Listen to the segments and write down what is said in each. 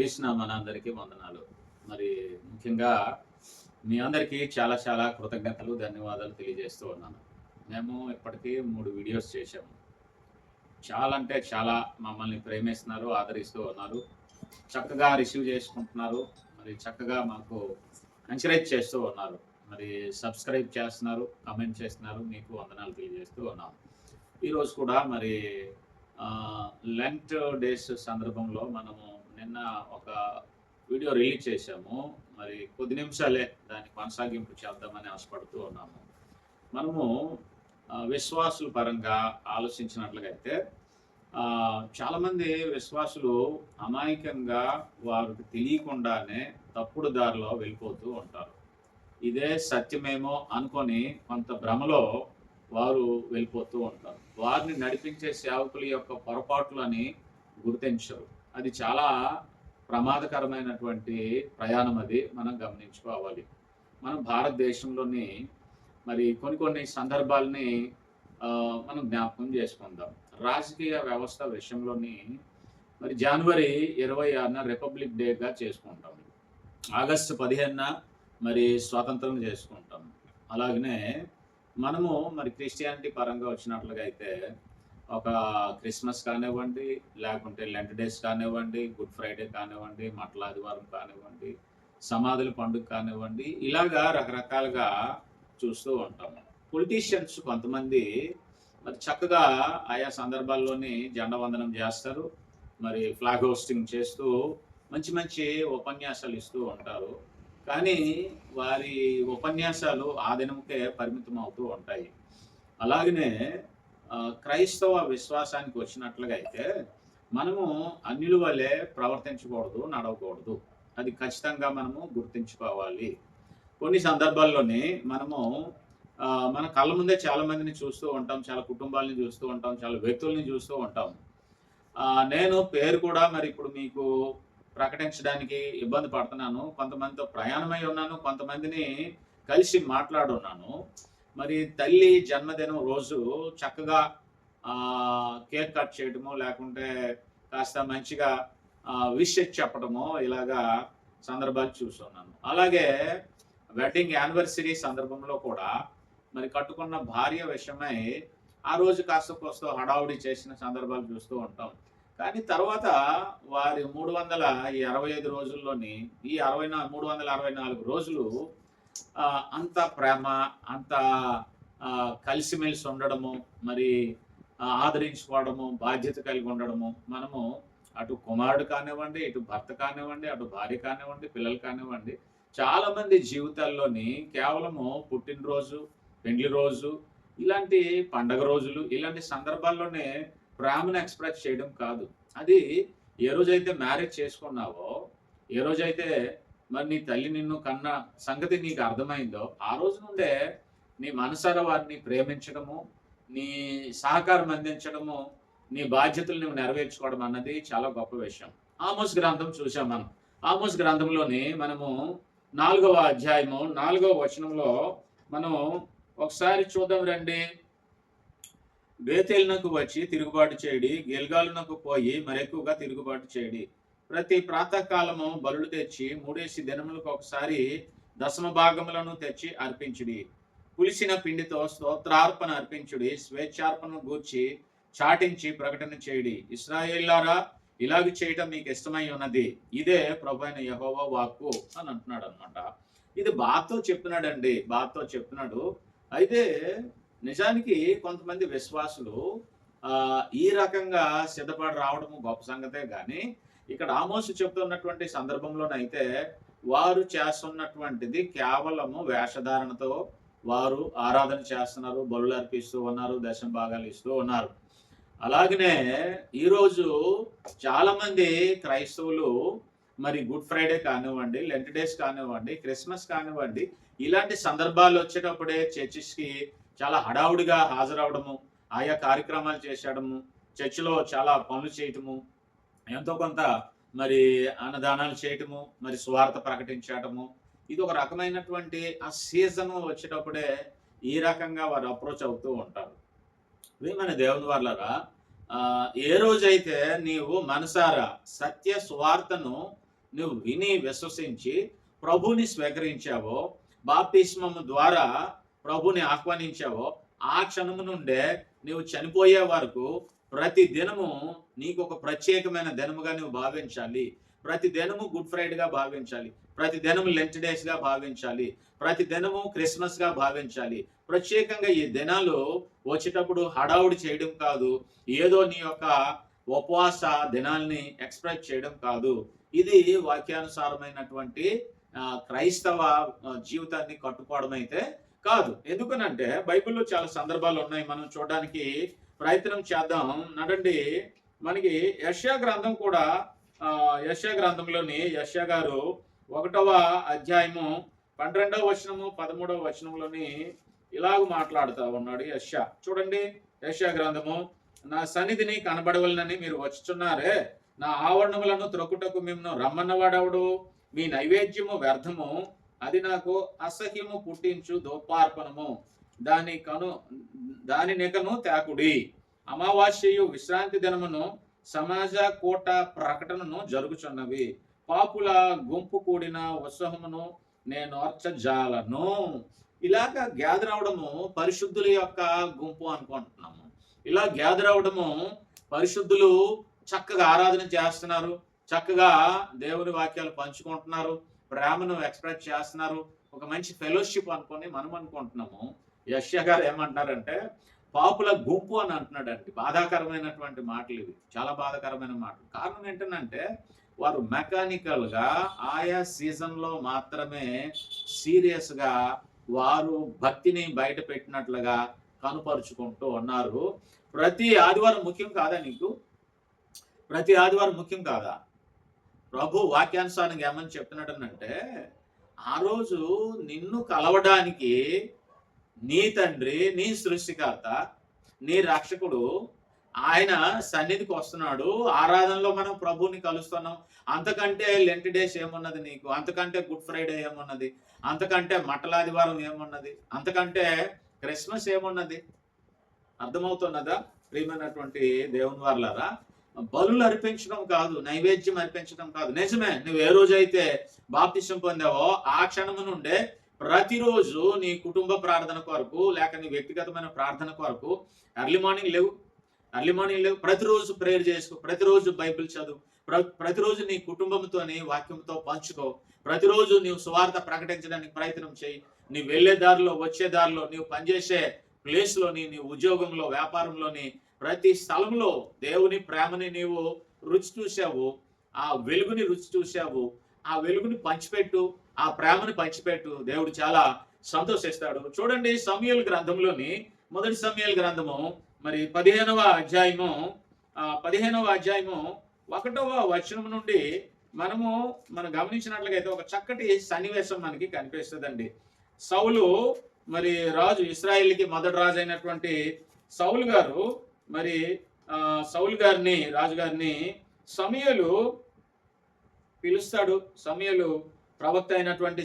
క్రీస్తు మనందరికీ వందనాలు. మరి ముఖ్యంగా మీ అందరికీ చాలా చాలా కృతజ్ఞతలు, ధన్యవాదాలు తెలియజేస్తూ ఉన్నాను. మేము ఇప్పటికీ 3 వీడియోస్ చేశాము. చాలా అంటే చాలా మమ్మల్ని ప్రేమిస్తున్నారు, ఆదరిస్తూ ఉన్నారు. చక్కగా రిసీవ్ చేసుకుంటున్నారు. మరి చక్కగా మాకు ఎంకరేజ్ చేస్తూ ఉన్నారు. మరి సబ్స్క్రైబ్ చేస్తున్నారు, కామెంట్ చేస్తున్నారు. మీకు వందనాలు తెలియజేస్తూ ఉన్నాను. ఈరోజు కూడా మరి లెంట్ డేస్ సందర్భంలో మనము నిన్న ఒక వీడియో రిలీజ్ చేశాము. మరి కొద్ది నిమిషాలే దాన్ని కొనసాగింపు చేద్దామని ఆశపడుతూ ఉన్నాము. మనము విశ్వాసుల పరంగా ఆలోచించినట్లుగా అయితే చాలామంది విశ్వాసులు అమాయకంగా వారికి తెలియకుండానే తప్పుడు దారిలో వెళ్ళిపోతూ ఉంటారు. ఇదే సత్యమేమో అనుకొని కొంత భ్రమలో వారు వెళ్ళిపోతూ ఉంటారు. వారిని నడిపించే సేవకుల యొక్క పొరపాట్లని గుర్తించరు. అది చాలా ప్రమాదకరమైనటువంటి ప్రయాణం. అది మనం గమనించుకోవాలి. మనం భారతదేశంలోని మరి కొన్ని సందర్భాలని మనం జ్ఞాపకం చేసుకుందాం. రాజకీయ వ్యవస్థ విషయంలోని మరి జనవరి 26న రిపబ్లిక్ డేగా చేసుకుంటాం. ఆగస్టు 15న మరి స్వాతంత్రం చేసుకుంటాం. అలాగనే మనము మరి క్రిస్టియానిటీ పరంగా వచ్చినట్లుగా అయితే ఒక క్రిస్మస్ కానివ్వండి, లేకుంటే లెంట్ డేస్ కానివ్వండి, గుడ్ ఫ్రైడే కానివ్వండి, మట్ల ఆదివారం కానివ్వండి, సమాధుల పండుగ కానివ్వండి, ఇలాగా రకరకాలుగా చూస్తూ ఉంటాము. పొలిటీషియన్స్ కొంతమంది మరి చక్కగా ఆయా సందర్భాల్లోని జెండా వందనం చేస్తారు. మరి ఫ్లాగ్ హోస్టింగ్ చేస్తూ మంచి మంచి ఉపన్యాసాలు ఇస్తూ ఉంటారు. కానీ వారి ఉపన్యాసాలు ఆ దినంకే పరిమితం అవుతూ ఉంటాయి. అలాగనే క్రైస్తవ విశ్వాసానికి వచ్చినట్లుగా అయితే మనము అన్యుల వలె ప్రవర్తించకూడదు, నడవకూడదు. అది ఖచ్చితంగా మనము గుర్తించుకోవాలి. కొన్ని సందర్భాల్లోని మనము మన కళ్ళ ముందే చాలా మందిని చూస్తూ ఉంటాం, చాలా కుటుంబాలని చూస్తూ ఉంటాం, చాలా వ్యక్తుల్ని చూస్తూ ఉంటాం. నేను పేరు కూడా మరి ఇప్పుడు మీకు ప్రకటించడానికి ఇబ్బంది పడుతున్నాను. కొంతమందితో ప్రయాణమై ఉన్నాను, కొంతమందిని కలిసి మాట్లాడున్నాను. మరి తల్లి జన్మదినం రోజు చక్కగా కేక్ కట్ చేయడమో, లేకుంటే కాస్త మంచిగా విష్ చెప్పడమో ఇలాగా సందర్భాలు చూస్తున్నాను. అలాగే వెడ్డింగ్ యానివర్సరీ సందర్భంలో కూడా మరి కట్టుకున్న భార్య విషయమై ఆ రోజు కాస్త కోస్తో హడావుడి చేసిన సందర్భాలు చూస్తూ ఉంటాం. కానీ తర్వాత వారి 365 రోజుల్లోని ఈ 364 రోజులు అంత ప్రేమ, అంత కలిసిమెలిసి ఉండడము, మరి ఆదరించుకోవడము, బాధ్యత కలిగి ఉండడము. మనము అటు కుమారుడు కానివ్వండి, ఇటు భర్త కానివ్వండి, అటు భార్య కానివ్వండి, పిల్లలు కానివ్వండి, చాలా మంది జీవితాల్లోని కేవలము పుట్టినరోజు, పెండ్లి రోజు, ఇలాంటి పండగ రోజులు, ఇలాంటి సందర్భాల్లోనే ప్రేమను ఎక్స్ప్రెస్ చేయడం కాదు. అది ఏ రోజైతే మ్యారేజ్ చేసుకున్నావో, ఏ రోజైతే మరి నీ తల్లి నిన్ను కన్న సంగతి నీకు అర్థమైందో, ఆ రోజు నుండే నీ మనసారా వారిని ప్రేమించడము, నీ సహకారం అందించడము, నీ బాధ్యతలు నువ్వు నెరవేర్చుకోవడం అన్నది చాలా గొప్ప విషయం. ఆమోస్ గ్రంథం చూసాం మనం. ఆమోస్ గ్రంథంలోని మనము 4వ అధ్యాయము 4వ వచనంలో మనం ఒకసారి చూద్దాం రండి. బేతేలునకు వచ్చి తిరుగుబాటు చేయడి, గిల్గాలునకు పోయి మరెక్కువగా తిరుగుబాటు చేయడి. ప్రతి ప్రాతకాలము బలులు తెచ్చి 3 దినములకు ఒకసారి దశమ భాగములను తెచ్చి అర్పించుడి. పులిసిన పిండితో స్తోత్రార్పణ అర్పించుడి. స్వేచ్ఛార్పణ గూర్చి చాటించి ప్రకటన చేయడి. ఇశ్రాయేల్లారా, ఇలాగ చేయటం మీకు ఇష్టమై ఉన్నది. ఇదే ప్రభువైన యెహోవా వాక్కు అని అంటున్నాడు అనమాట. ఇది బాధతో చెప్తున్నాడండి, బాధతో చెప్తున్నాడు. అయితే నిజానికి కొంతమంది విశ్వాసులు ఈ రకంగా సిద్ధపడి రావడము గొప్ప సంగతే. కానీ ఇక్కడ ఆమోసు చెప్తున్నటువంటి సందర్భంలోనైతే వారు చేస్తున్నటువంటిది కేవలము వేషధారణతో వారు ఆరాధన చేస్తున్నారు, బలులు అర్పిస్తూ ఉన్నారు, దశమ భాగాలు ఇస్తూ ఉన్నారు. అలాగనే ఈరోజు చాలా మంది క్రైస్తవులు మరి గుడ్ ఫ్రైడే కానివ్వండి, లెంట్ డేస్ కానివ్వండి, క్రిస్మస్ కానివ్వండి, ఇలాంటి సందర్భాలు వచ్చేటప్పుడే చర్చిస్కి చాలా హడావుడిగా హాజరవడము, ఆయా కార్యక్రమాలు చేసేయడము, చర్చిలో చాలా పనులు చేయటము, ఎంతో కొంత మరి అన్నదానాలు చేయటము, మరి సువార్త ప్రకటించడము, ఇది ఒక రకమైనటువంటి ఆ సీజన్ వచ్చేటప్పుడే ఈ రకంగా వారు అప్రోచ్ అవుతూ ఉంటారు. మన దేవుని వాళ్ళరా, ఏ రోజైతే నీవు మనసారా సత్య సువార్తను నువ్వు విని విశ్వసించి ప్రభుని స్వీకరించావో, బాప్తిస్మము ద్వారా ప్రభుని ఆహ్వానించావో, ఆ క్షణము నుండే నువ్వు చనిపోయే వరకు ప్రతి దినము నీకు ఒక ప్రత్యేకమైన దినముగా నువ్వు భావించాలి. ప్రతి దినము గుడ్ ఫ్రైడేగా భావించాలి. ప్రతి దినము లెంట్ డేస్గా భావించాలి. ప్రతి దినము క్రిస్మస్గా భావించాలి. ప్రత్యేకంగా ఈ దినాలు వచ్చేటప్పుడు హడావుడి చేయడం కాదు, ఏదో నీ యొక్క ఉపవాస దినాల్ని ఎక్స్ప్రెస్ చేయడం కాదు. ఇది వాక్యానుసారమైనటువంటి క్రైస్తవ జీవితాన్ని కట్టుకోవడం అయితే కాదు. ఎందుకనంటే బైబిల్లో చాలా సందర్భాలు ఉన్నాయి, మనం చూడడానికి ప్రయత్నం చేద్దాం. నడండి, మనకి యెషయా గ్రంథం కూడా యెషయా గ్రంథంలోని యెషయా గారు 1వ అధ్యాయము 12వ వచనము 13వ వచనంలోని ఇలాగ మాట్లాడుతూ ఉన్నాడు యెషయా. చూడండి, యెషయా గ్రంథము, నా సన్నిధిని కనబడవలనని మీరు వచ్చుచున్నారే, నా ఆవరణములను త్రొక్కుటకు మిమ్మల్ని రమ్మన్నవాడవుడు, మీ నైవేద్యము వ్యర్థము, అది నాకు అసహ్యము పుట్టించు దోపార్పణము, దాని నెకను తాకుడి. అమావాస్యయు విశ్రాంతి దినమును సమాజ కోట ప్రకటనను జరుగుచున్నవి, పాపుల గుంపు కూడిన ఉత్సవమును నేను అర్చజాలను. ఇలాగ గ్యాదర్ అవడము పరిశుద్ధుల యొక్క గుంపు అనుకుంటున్నాము. ఇలా గ్యాదర్ అవడము పరిశుద్ధులు చక్కగా ఆరాధన చేస్తున్నారు, చక్కగా దేవుని వాక్యాలు పంచుకుంటున్నారు, ప్రేమను ఎక్స్ప్రెస్ చేస్తున్నారు, ఒక మంచి ఫెలోషిప్ అనుకొని మనం అనుకుంటున్నాము. యెషయా గారు ఏమంటున్నారంటే పాపుల గుంపు అని అంటున్నాడండి. బాధాకరమైనటువంటి మాటలు ఇవి, చాలా బాధాకరమైన మాటలు. కారణం ఏంటంటే వారు మెకానికల్గా ఆయా సీజన్లో మాత్రమే సీరియస్గా వారు భక్తిని బయట పెట్టినట్లుగా కనుపరుచుకుంటూ ఉన్నారు. ప్రతి ఆదివారం ముఖ్యం కాదా నీకు? ప్రతి ఆదివారం ముఖ్యం కాదా? ప్రభు వాక్యానుసారంగా ఏమని చెప్తున్నాడనంటే, ఆ రోజు నిన్ను కలవడానికి నీ తండ్రి, నీ సృష్టికర్త, నీ రక్షకుడు ఆయన సన్నిధికి వస్తున్నాడు. ఆరాధనలో మనం ప్రభుని కలుస్తున్నాం. అంతకంటే లెంట్ డేస్ ఏమున్నది నీకు? అంతకంటే గుడ్ ఫ్రైడే ఏమున్నది? అంతకంటే మట్టలాదివారం ఏమున్నది? అంతకంటే క్రిస్మస్ ఏమున్నది? అర్థమవుతున్నదా ప్రియమైనటువంటి దేవుని వారలారా? బలులు అర్పించడం కాదు, నైవేద్యం అర్పించడం కాదు. నిజమే, నువ్వు ఏ రోజైతే బాప్తిసం పొందావో ఆ క్షణము నుండే ప్రతిరోజు నీ కుటుంబ ప్రార్థన కొరకు, లేక నీ వ్యక్తిగతమైన ప్రార్థన కొరకు ఎర్లీ మార్నింగ్ లేవు, ప్రతిరోజు ప్రేయర్ చేసుకో, ప్రతిరోజు బైబిల్ చదువు, ప్రతిరోజు నీ కుటుంబంతోని వాక్యంతో పంచుకో, ప్రతిరోజు నీవు సువార్త ప్రకటించడానికి ప్రయత్నం చేయి. నీ వెళ్ళే దారిలో, వచ్చే దారిలో, నీవు పనిచేసే ప్లేస్లోని, నీ ఉద్యోగంలో, వ్యాపారంలోని ప్రతి స్థలంలో దేవుని ప్రేమని నీవు రుచి చూసావు, ఆ వెలుగుని రుచి చూసావు, ఆ వెలుగుని పంచిపెట్టు, ఆ ప్రేమని పంచిపెట్టు. దేవుడు చాలా సంతోషిస్తాడు. చూడండి, సమూయేలు గ్రంథంలోని మొదటి సమూయేలు గ్రంథము మరి 15వ అధ్యాయము 1వ వచనం నుండి మనం గమనించినట్లయితే ఒక చక్కటి సన్నివేశం మనకి కనిపిస్తుందండి. సౌలు మరి రాజు, ఇశ్రాయేలుకి మొదటి రాజు అయినటువంటి సౌలు గారు మరి రాజుగారిని సమూయేలు పిలుస్తాడు. సమూయేలు ప్రవక్త అయినటువంటి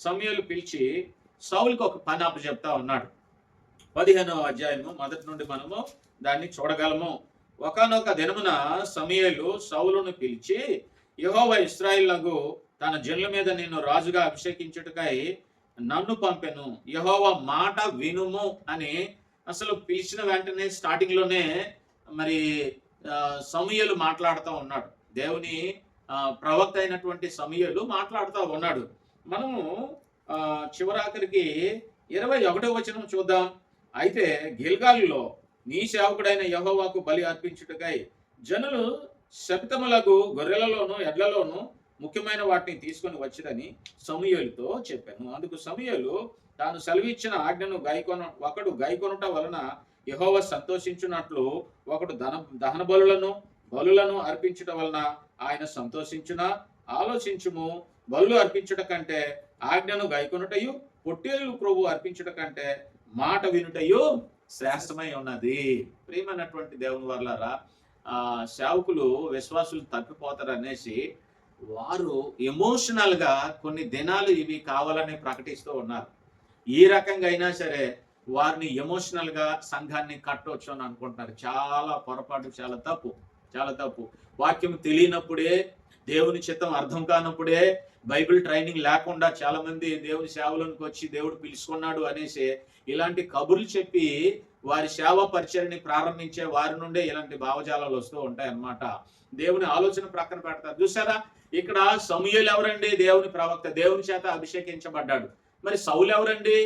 సమూయేలు పిలిచి సౌలుకి ఒక పని అప్పచెప్తా ఉన్నాడు. 15వ అధ్యాయము మొదటి నుండి మనము దాన్ని చూడగలము. ఒకానొక దినమున సమూయేలు సౌలును పిలిచి, యెహోవా ఇశ్రాయేలునకు తన జనుల మీద నిన్ను రాజుగా అభిషేకించుటకై నన్ను పంపెను, యెహోవా మాట వినుము అని అసలు పిలిచిన వెంటనే స్టార్టింగ్ లోనే మరి సమూయేలు మాట్లాడుతూ ఉన్నాడు. దేవుని ప్రవక్త అయినటువంటి సమూయేలు మాట్లాడుతూ ఉన్నాడు. మనము చివరాఖరికి 21వ వచనం చూద్దాం. అయితే గిల్గాలులో నీ సేవకుడైన యెహోవాకు బలి అర్పించుటకై జనులు శపితములకు గొర్రెలలోను ఎడ్లలోను ముఖ్యమైన వాటిని తీసుకొని వచ్చిరని సమూయేలుతో చెప్పాను. అందుకు సమూయేలు తాను సెలవిచ్చిన ఆజ్ఞను ఒకడు గైకొనుట వలన యెహోవా సంతోషించున్నట్లు ఒకడు దహన బలులను అర్పించుట వలన ఆయన సంతోషించునా? ఆలోచించుము. బలులు అర్పించుట కంటే ఆజ్ఞను గైకొనుటయు, పొట్టేలు క్రొవ్వు అర్పించుట కంటే మాట వినుటయు శ్రేష్టమై ఉన్నది. ప్రియమైనటువంటి దేవుని వారలారా, సేవకులు, విశ్వాసులు తప్పిపోతారు అనేసి వారు ఎమోషనల్ గా కొన్ని దినాలు ఇవి కావాలని ప్రకటిస్తూ ఉన్నారు. ఈ రకంగా అయినా సరే వారిని ఎమోషనల్ గా సంఘాన్ని కట్టవచ్చు అని అనుకుంటున్నారు. చాలా పొరపాటు, చాలా తప్పు. వాక్యం తెలియనప్పుడే దేవుని చిత్తం అర్థం కానప్పుడే బైబిల్ ట్రైనింగ్ లేకుండా చాలా మంది దేవుని సేవలోనికి వచ్చి దేవుడు పిలుచుకున్నాడు అనేసి ఇలాంటి కబుర్లు చెప్పి వారి సేవా పరిచయని ప్రారంభించే వారి నుండే ఇలాంటి భావజాలాలు వస్తూ ఉంటాయి అన్నమాట. దేవుని ఆలోచన ప్రక్కన పెడతారు. చూసారా, ఇక్కడ సమూయేలు ఎవరండి? దేవుని ప్రవక్త, దేవుని చేత అభిషేకించబడ్డాడు. మరి సౌలు ఎవరండి?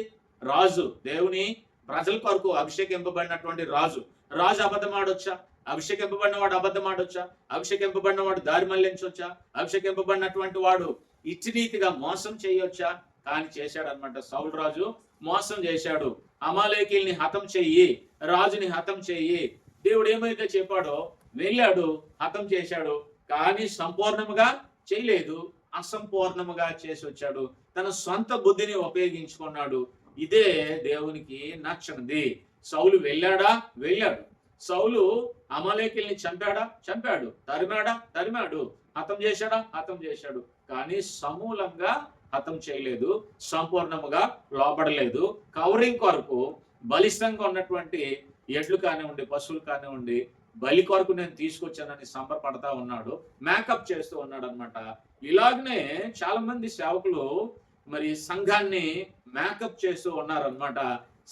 రాజు, దేవుని ప్రజల కొరకు అభిషేకింపబడినటువంటి రాజు. రాజు అబద్ధం ఆడొచ్చా? అభిషేకింపబడిన వాడు అబద్ధం ఆడొచ్చా? అభిషేకింపబడిన వాడు దారి మళ్లించొచ్చా? అభిషేకింపబడినటువంటి వాడు ఇచ్చిరీతిగా మోసం చేయొచ్చా? కానీ చేశాడు అనమాట. సౌలు రాజు మోసం చేశాడు. అమాలేకీల్ని హతం చెయ్యి, రాజుని హతం చెయ్యి, దేవుడు ఏమైతే చెప్పాడో వెళ్ళాడు, హతం చేశాడు. కానీ సంపూర్ణముగా చేయలేదు, అసంపూర్ణముగా చేసి వచ్చాడు. తన సొంత బుద్ధిని ఉపయోగించుకున్నాడు. ఇదే దేవునికి నచ్చనిది. సౌలు వెళ్ళాడా? వెళ్ళాడు. సౌలు అమాలేకీల్ని చంపాడా? చంపాడు. తరిమాడా? తరిమాడు. హతం చేశాడా? హతం చేశాడు. కానీ సమూలంగా హతం చేయలేదు, సంపూర్ణముగా లోపడలేదు. కవరింగ్ కొరకు బలిష్టంగా ఉన్నటువంటి ఎడ్లు కానివ్వండి, పశువులు కానివ్వండి, బలి కొరకు నేను తీసుకొచ్చానని సంబరపడతా ఉన్నాడు, మేకప్ చేస్తూ ఉన్నాడు అనమాట. ఇలాగనే చాలా మంది సేవకులు మరి సంఘాన్ని మేకప్ చేస్తూ ఉన్నారనమాట.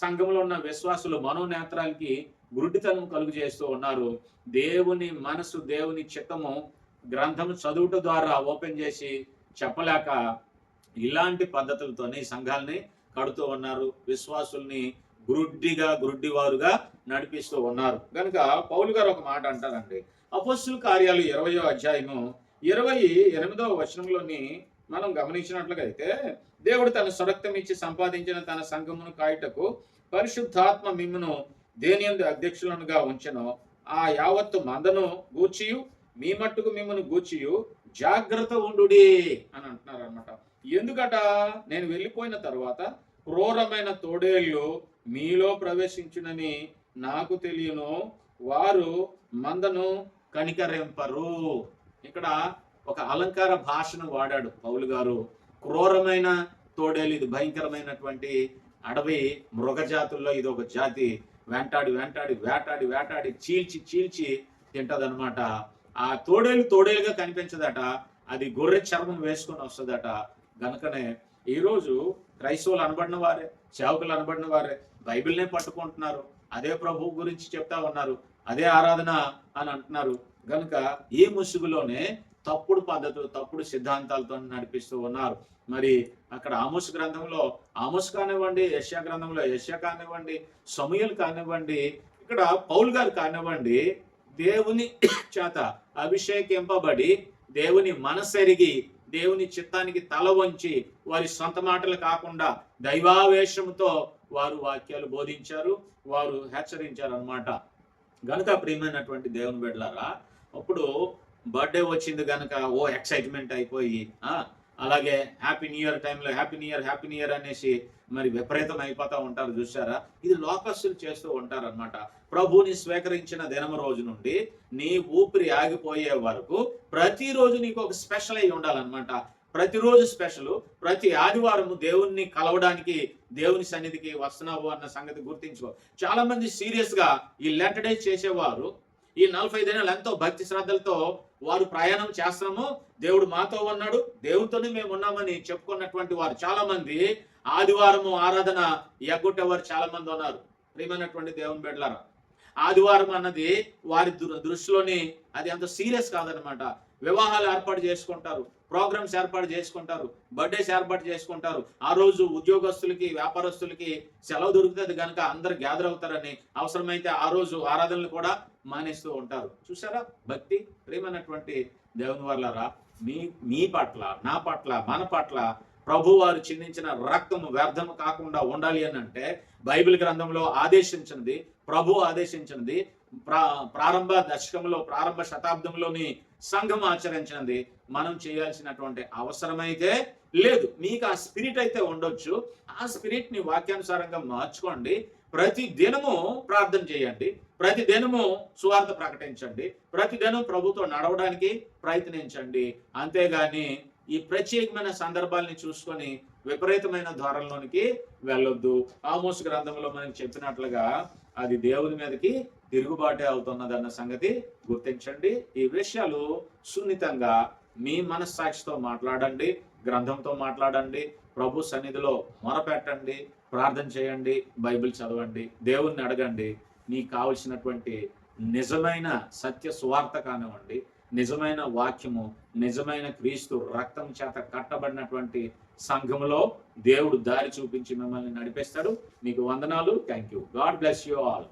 సంఘంలో ఉన్న విశ్వాసులు మనోనేత్రాలకి గురుడితనం కలుగు చేస్తూ ఉన్నారు. దేవుని మనసు, దేవుని చిత్తము గ్రంథం చదువుట ద్వారా ఓపెన్ చేసి చెప్పలేక ఇలాంటి పద్ధతులతోనే సంఘాలని కడుతూ ఉన్నారు. విశ్వాసుల్ని గుడ్డివారుగా నడిపిస్తూ ఉన్నారు. కనుక పౌలు గారు ఒక మాట అంటారండి. అపోస్తుల కార్యాలు 20వ అధ్యాయము 28వ వచనంలోని మనం గమనించినట్లుగా అయితే, దేవుడు తన స్వరక్తం ఇచ్చి సంపాదించిన తన సంఘమును కాయుటకు పరిశుద్ధాత్మ మిమ్మును దేనియందు అధ్యక్షులనుగా ఉంచెను, ఆ యావత్తు మందను గూర్చియు మీ మట్టుకు మిమ్మల్ని గూర్చియు జాగ్రత్త ఉండుడి అని అంటున్నారు అనమాట. ఎందుకట? నేను వెళ్ళిపోయిన తర్వాత క్రూరమైన తోడేళ్ళు మీలో ప్రవేశించునని నాకు తెలియను, వారు మందను కనికరింపరు. ఇక్కడ ఒక అలంకార భాషను వాడాడు పౌలు గారు. క్రూరమైన తోడేలు, ఇది భయంకరమైనటువంటి అడవి మృగజాతుల్లో ఇది ఒక జాతి. వెంటాడి వేటాడి వేటాడి చీల్చి తింటదనమాట. ఆ తోడేలుగా కనిపించదట, అది గొర్రె చర్మం వేసుకొని వస్తుందట. గనుకనే ఈరోజు క్రైస్తవులు అనబడిన వారే, సేవకులు అనబడిన వారే బైబిల్నే పట్టుకుంటున్నారు, అదే ప్రభువు గురించి చెప్తా ఉన్నారు, అదే ఆరాధన అని అంటున్నారు. గనుక ఈ ముసుగులోనే తప్పుడు పద్ధతులు, తప్పుడు సిద్ధాంతాలతో నడిపిస్తూ ఉన్నారు. మరి అక్కడ ఆమోస్ గ్రంథంలో ఆమోస్ కానివ్వండి, యెషయా గ్రంథంలో యెషయా కానివ్వండి, సమూయేలు కానివ్వండి, ఇక్కడ పౌలు గారు కానివ్వండి, దేవుని చేత అభిషేకింపబడి దేవుని మనసెరిగి దేవుని చిత్తానికి తల వంచి వారి సొంత మాటలు కాకుండా దైవావేశంతో వారు వాక్యాలు బోధించారు, వారు హెచ్చరించారు అన్నమాట. గనుక ప్రియమైనటువంటి దేవుని బిడ్డలారా, అప్పుడు బర్త్డే వచ్చింది గనుక ఓ ఎక్సైట్మెంట్ అయిపోయి, అలాగే హ్యాపీ న్యూ ఇయర్ టైంలో హ్యాపీ న్యూ ఇయర్ అనేసి మరి విపరీతం అయిపోతూ ఉంటారు. చూసారా, ఇది లోకస్తులు చేస్తూ ఉంటారు అనమాట. ప్రభుని స్వీకరించిన దినం రోజు నుండి నీ ఊపిరి ఆగిపోయే వరకు ప్రతిరోజు నీకు ఒక స్పెషల్ అయి ఉండాలన్నమాట. ప్రతిరోజు స్పెషల్. ప్రతి ఆదివారం దేవుణ్ణి కలవడానికి దేవుని సన్నిధికి వస్తున్నావు అన్న సంగతి గుర్తించుకో. చాలా మంది సీరియస్ గా ఈ లెట్ డే చేసేవారు ఈ 45 దినాలు ఎంతో భక్తి శ్రద్ధలతో వారు ప్రయాణం చేస్తున్నాము, దేవుడు మాతో ఉన్నాడు, దేవుడితోనే మేము ఉన్నామని చెప్పుకున్నటువంటి వారు చాలా మంది ఆదివారము ఆరాధన ఎగ్గొట్టేవారు చాలా మంది ఉన్నారు. ప్రియమైనటువంటి దేవుని బిడ్డలారా, ఆదివారం అన్నది వారి దృష్టిలోని అది అంత సీరియస్ కాదనమాట. వివాహాలు ఏర్పాటు చేసుకుంటారు, ప్రోగ్రామ్స్ ఏర్పాటు చేసుకుంటారు, బర్త్డేస్ ఏర్పాటు చేసుకుంటారు. ఆ రోజు ఉద్యోగస్తులకి, వ్యాపారస్తులకి సెలవు దొరుకుతుంది కనుక అందరు గ్యాదర్ అవుతారని అవసరమైతే ఆ రోజు ఆరాధనలు కూడా మానేస్తూ ఉంటారు. చూసారా భక్తి. ప్రియమైనటువంటి దేవుని వాళ్ళారా, మీ పట్ల, నా పట్ల, మన పట్ల ప్రభు వారు చిందించిన రక్తము వ్యర్థము కాకుండా ఉండాలి అని అంటే బైబిల్ గ్రంథంలో ఆదేశించినది, ప్రభు ఆదేశించినది, ప్రారంభ దశకంలో, ప్రారంభ శతాబ్దంలోని సంఘం ఆచరించినది మనం చేయాల్సినటువంటి అవసరమైతే లేదు. మీకు ఆ స్పిరిట్ అయితే ఉండొచ్చు, ఆ స్పిరిట్ ని వాక్యానుసారంగా మార్చుకోండి. ప్రతి దినము ప్రార్థన చేయండి, ప్రతి దినము సువార్త ప్రకటించండి, ప్రతి దినం ప్రభుతో నడవడానికి ప్రయత్నించండి. అంతేగాని ఈ ప్రత్యేకమైన సందర్భాలని చూసుకొని విపరీతమైన ధోరణిలోనికి వెళ్ళొద్దు. ఆమోస్ గ్రంథంలో మనకి చెప్పినట్లుగా అది దేవుని మీదకి తిరుగుబాటే అవుతున్నదన్న సంగతి గుర్తించండి. ఈ విషయాలు సున్నితంగా మీ మనస్సాక్షితో మాట్లాడండి, గ్రంథంతో మాట్లాడండి, ప్రభు సన్నిధిలో మొరపెట్టండి, ప్రార్థన చేయండి, బైబిల్ చదవండి, దేవుణ్ణి అడగండి. మీకు కావలసినటువంటి నిజమైన సత్య సువార్త కానివ్వండి, నిజమైన వాక్యము, నిజమైన క్రీస్తు రక్తం చేత కట్టబడినటువంటి సంఘములో దేవుడు దారి చూపించి మిమ్మల్ని నడిపిస్తాడు. మీకు వందనాలు. Thank you. God bless you all.